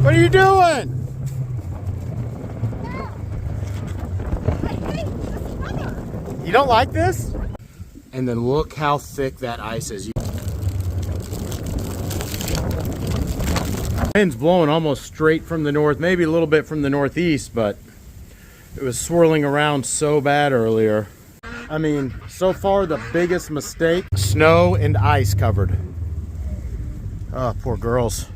What are you doing? You don't like this? And then look how thick that ice is. Wind's blowing almost straight from the north, maybe a little bit from the northeast, but it was swirling around so bad earlier. I mean, so far the biggest mistake, snow and ice covered. Oh, poor girls.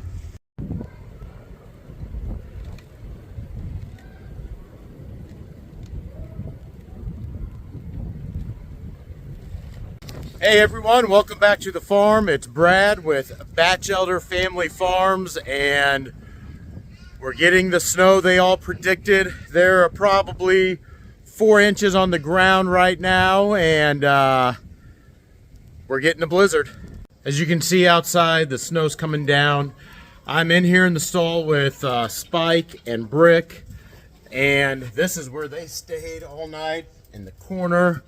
Hey everyone, welcome back to the farm. It's Brad with Batchelder Family Farms, and we're getting the snow they all predicted. There are probably 4 inches on the ground right now, and we're getting a blizzard. As you can see outside, the snow's coming down. I'm in here in the stall with Spike and Brick, and this is where they stayed all night in the corner.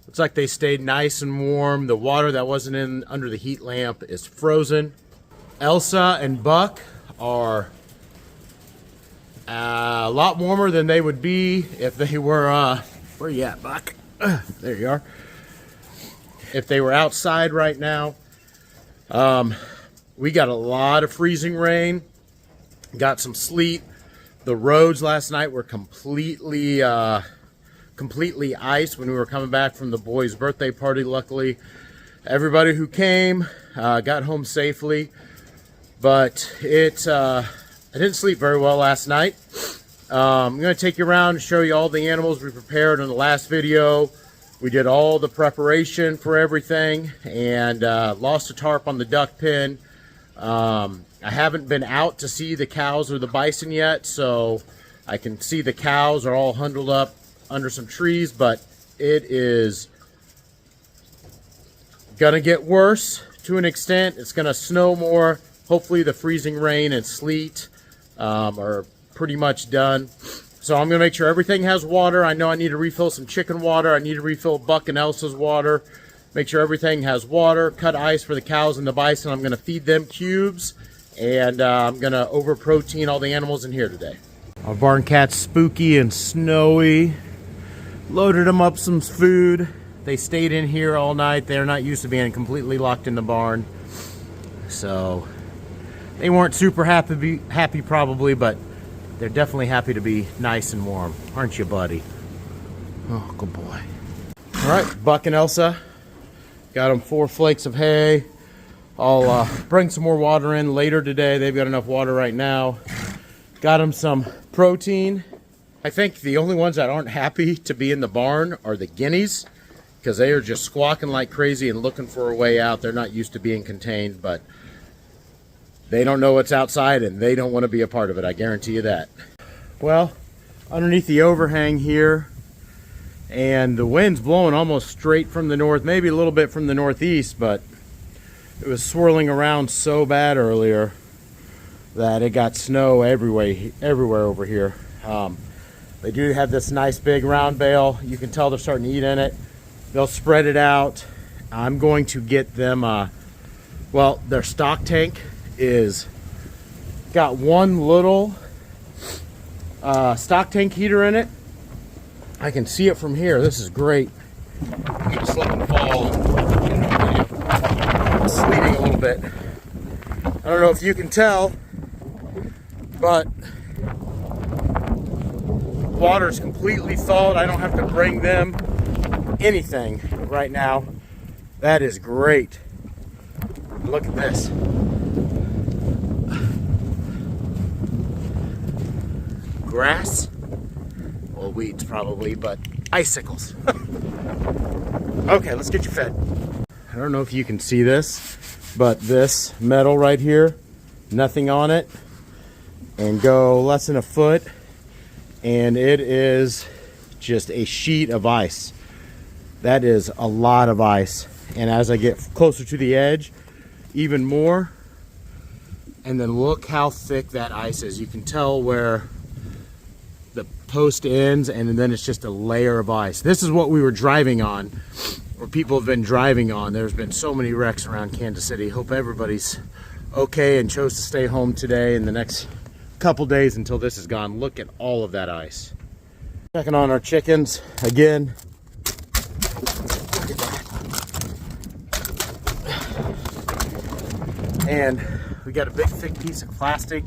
Looks like they stayed nice and warm. The water that wasn't in under the heat lamp is frozen. Elsa and Buck are a lot warmer than they would be if they were, where you at, Buck? There you are. If they were outside right now. We got a lot of freezing rain, got some sleet. The roads last night were completely ice when we were coming back from the boys' birthday party. Luckily, everybody who came got home safely, but I didn't sleep very well last night. I'm going to take you around and show you all the animals we prepared in the last video. We did all the preparation for everything, and lost a tarp on the duck pen. I haven't been out to see the cows or the bison yet, so I can see the cows are all huddled up under some trees, but it is gonna get worse to an extent. It's gonna snow more. Hopefully the freezing rain and sleet are pretty much done. So I'm gonna make sure everything has water. I know I need to refill some chicken water. I need to refill Buck and Elsa's water. Make sure everything has water. Cut ice for the cows and the bison. I'm gonna feed them cubes, and I'm gonna over protein all the animals in here today. Our barn cat's spooky and snowy. Loaded them up some food. They stayed in here all night. They're not used to being completely locked in the barn, so they weren't super happy probably, but they're definitely happy to be nice and warm, aren't you, buddy? Oh, good boy. All right, Buck and Elsa, got them 4 flakes of hay. I'll bring some more water in later today. They've got enough water right now. Got them some protein. I think the only ones that aren't happy to be in the barn are the guineas, because they are just squawking like crazy and looking for a way out. They're not used to being contained, but they don't know what's outside and they don't want to be a part of it. I guarantee you that. Well, underneath the overhang here, and the wind's blowing almost straight from the north, maybe a little bit from the northeast, but it was swirling around so bad earlier that it got snow everywhere over here. They do have this nice big round bale. You can tell they're starting to eat in it. They'll spread it out. I'm going to get them, well, their stock tank is got one little stock tank heater in it. I can see it from here. This is great. I'm gonna slip and fall. It's sleeting a little bit. I don't know if you can tell, but water is completely thawed. I don't have to bring them anything right now. That is great. Look at this. Grass? Well, weeds probably, but icicles. Okay, let's get you fed. I don't know if you can see this, but this metal right here, nothing on it, and go less than a foot, and it is just a sheet of ice. That is a lot of ice. And as I get closer to the edge, even more. And then look how thick that ice is. You can tell where the post ends, and then it's just a layer of ice. This is what we were driving on, or people have been driving on. There's been so many wrecks around Kansas City. Hope everybody's okay and chose to stay home today and the next couple days until this is gone. Look at all of that ice. Checking on our chickens again. And we got a big thick piece of plastic.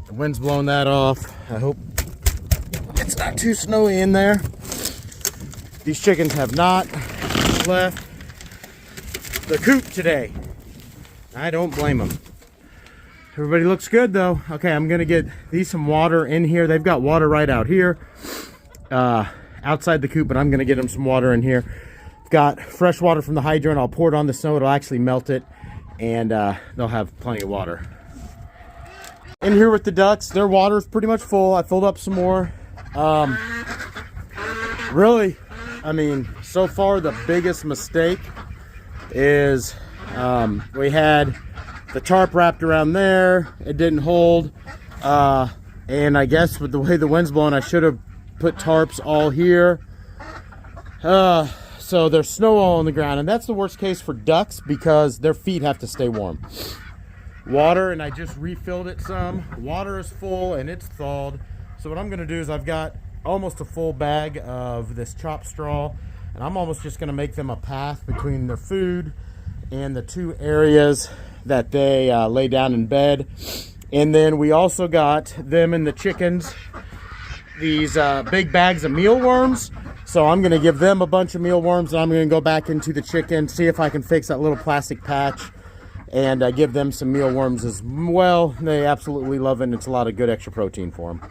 The wind's blowing that off. I hope it's not too snowy in there. These chickens have not left the coop today. I don't blame them. Everybody looks good though. Okay, I'm gonna get these some water in here. They've got water right out here, outside the coop, but I'm gonna get them some water in here. Got fresh water from the hydrant. I'll pour it on the snow. It'll actually melt it, and they'll have plenty of water. In here with the ducks, their water is pretty much full. I filled up some more. Really, I mean, so far the biggest mistake is we had the tarp wrapped around there. It didn't hold, and I guess with the way the wind's blowing, I should have put tarps all here. So there's snow all on the ground, and that's the worst case for ducks because their feet have to stay warm. Water, and I just refilled it some. Water is full and it's thawed. So what I'm gonna do is I've got almost a full bag of this chopped straw, and I'm almost just gonna make them a path between their food and the two areas that they lay down in bed. And then we also got them and the chickens these big bags of mealworms. So I'm gonna give them a bunch of mealworms, and I'm gonna go back into the chicken, see if I can fix that little plastic patch, and give them some mealworms as well. They absolutely love it, and it's a lot of good extra protein for them.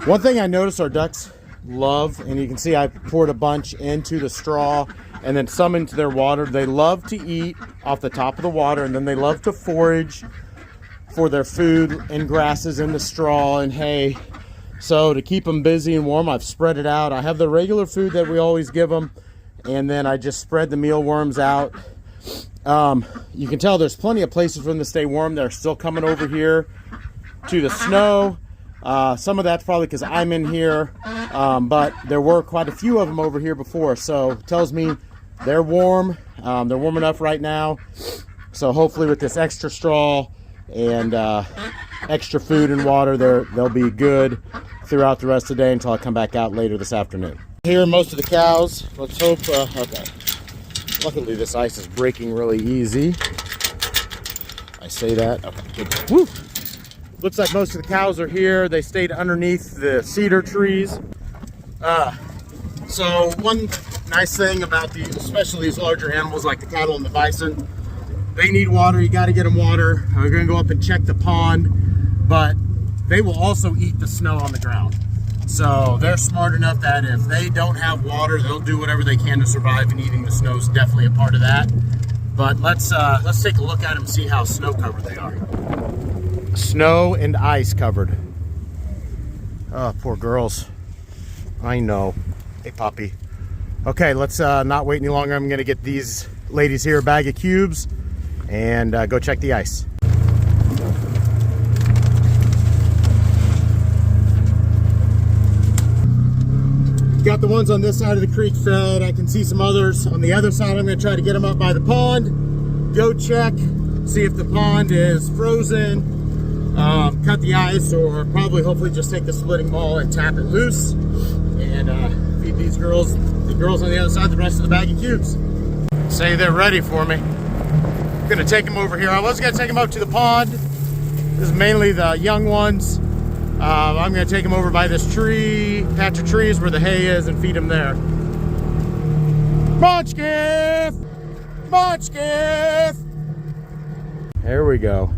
One thing I noticed our ducks love, and you can see I poured a bunch into the straw and then some into their water. They love to eat off the top of the water, and then they love to forage for their food and grasses in the straw and hay. So to keep them busy and warm, I've spread it out. I have the regular food that we always give them, and then I just spread the mealworms out. You can tell there's plenty of places for them to stay warm. They're still coming over here to the snow. Some of that's probably because I'm in here, but there were quite a few of them over here before, so it tells me they're warm. They're warm enough right now, so hopefully with this extra straw and extra food and water, they'll be good throughout the rest of the day until I come back out later this afternoon. Here are most of the cows. Let's hope, okay. Luckily this ice is breaking really easy. I say that, okay, good. Woo! Looks like most of the cows are here. They stayed underneath the cedar trees. So one nice thing about especially these larger animals like the cattle and the bison, they need water. You got to get them water. We're going to go up and check the pond, but they will also eat the snow on the ground. So they're smart enough that if they don't have water, they'll do whatever they can to survive, and eating the snow is definitely a part of that. But let's take a look at them and see how snow covered they are. Snow and ice covered. Oh, poor girls. I know. Hey, puppy. Okay, let's not wait any longer. I'm gonna get these ladies here a bag of cubes and go check the ice. Got the ones on this side of the creek fed. I can see some others on the other side. I'm gonna try to get them up by the pond, go check, see if the pond is frozen, cut the ice, or probably hopefully just take the splitting ball and tap it loose and feed these girls, the girls on the other side, the rest of the bag of cubes. Say they're ready for me. I'm gonna take them over here. I was gonna take them out to the pond. This is mainly the young ones. I'm gonna take them over by this patch of trees where the hay is, and feed them there. Munchkin! Munchkin! There we go.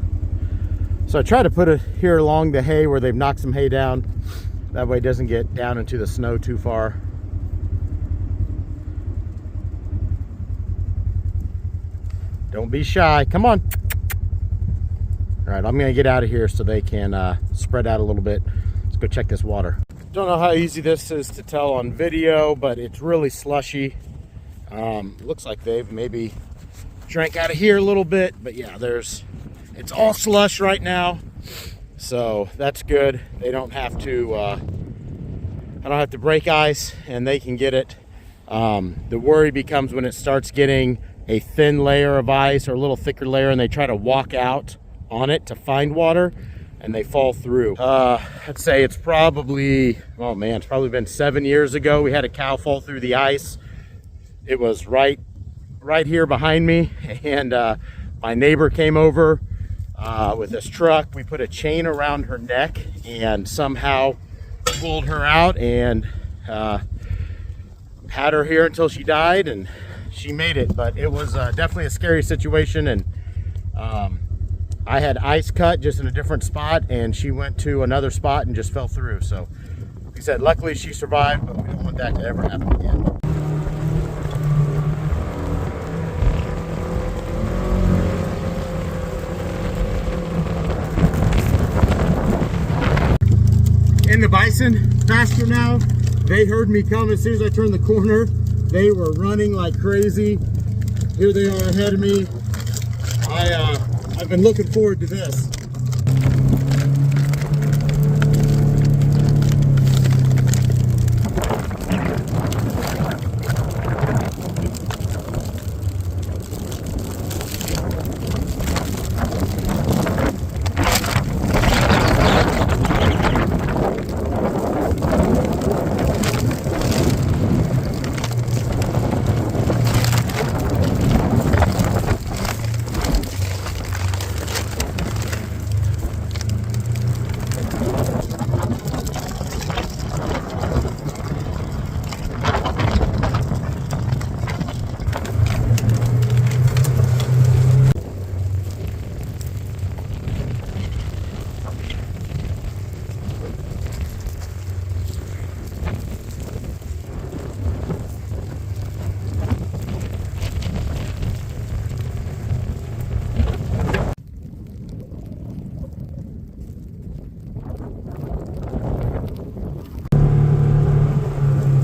So I try to put it here along the hay where they've knocked some hay down. That way it doesn't get down into the snow too far. Don't be shy, come on. All right, I'm gonna get out of here so they can spread out a little bit. Let's go check this water. Don't know how easy this is to tell on video, but it's really slushy. Looks like they've maybe drank out of here a little bit, but yeah, it's all slush right now. So that's good. They don't have to, I don't have to break ice, and they can get it. The worry becomes when it starts getting a thin layer of ice or a little thicker layer and they try to walk out on it to find water. and they fall through. I'd say it's probably, oh man, it's probably been 7 years ago. We had a cow fall through the ice. It was right here behind me, and my neighbor came over with this truck. We put a chain around her neck and somehow pulled her out and had her here until she died, and she made it. But it was definitely a scary situation, and I had ice cut just in a different spot, and she went to another spot and just fell through. So like I said, luckily she survived, but we don't want that to ever happen again. In the bison pasture now, they heard me come as soon as I turned the corner. They were running like crazy. Here they are ahead of me. I've been looking forward to this.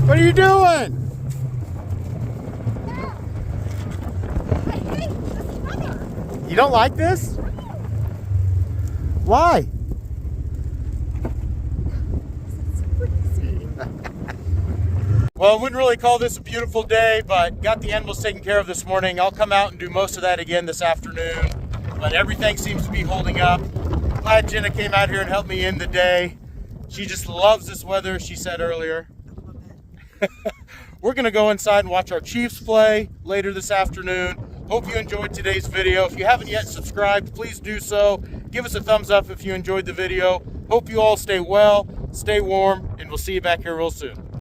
What are you doing? I hate this weather. You don't like this? Why? Well, I wouldn't really call this a beautiful day, but got the animals taken care of this morning. I'll come out and do most of that again this afternoon, but everything seems to be holding up. Glad Jenna came out here and helped me end the day. She just loves this weather, she said earlier. We're gonna go inside and watch our Chiefs play later this afternoon. Hope you enjoyed today's video. If you haven't yet subscribed, please do so. Give us a thumbs up if you enjoyed the video. Hope you all stay well, stay warm, and we'll see you back here real soon.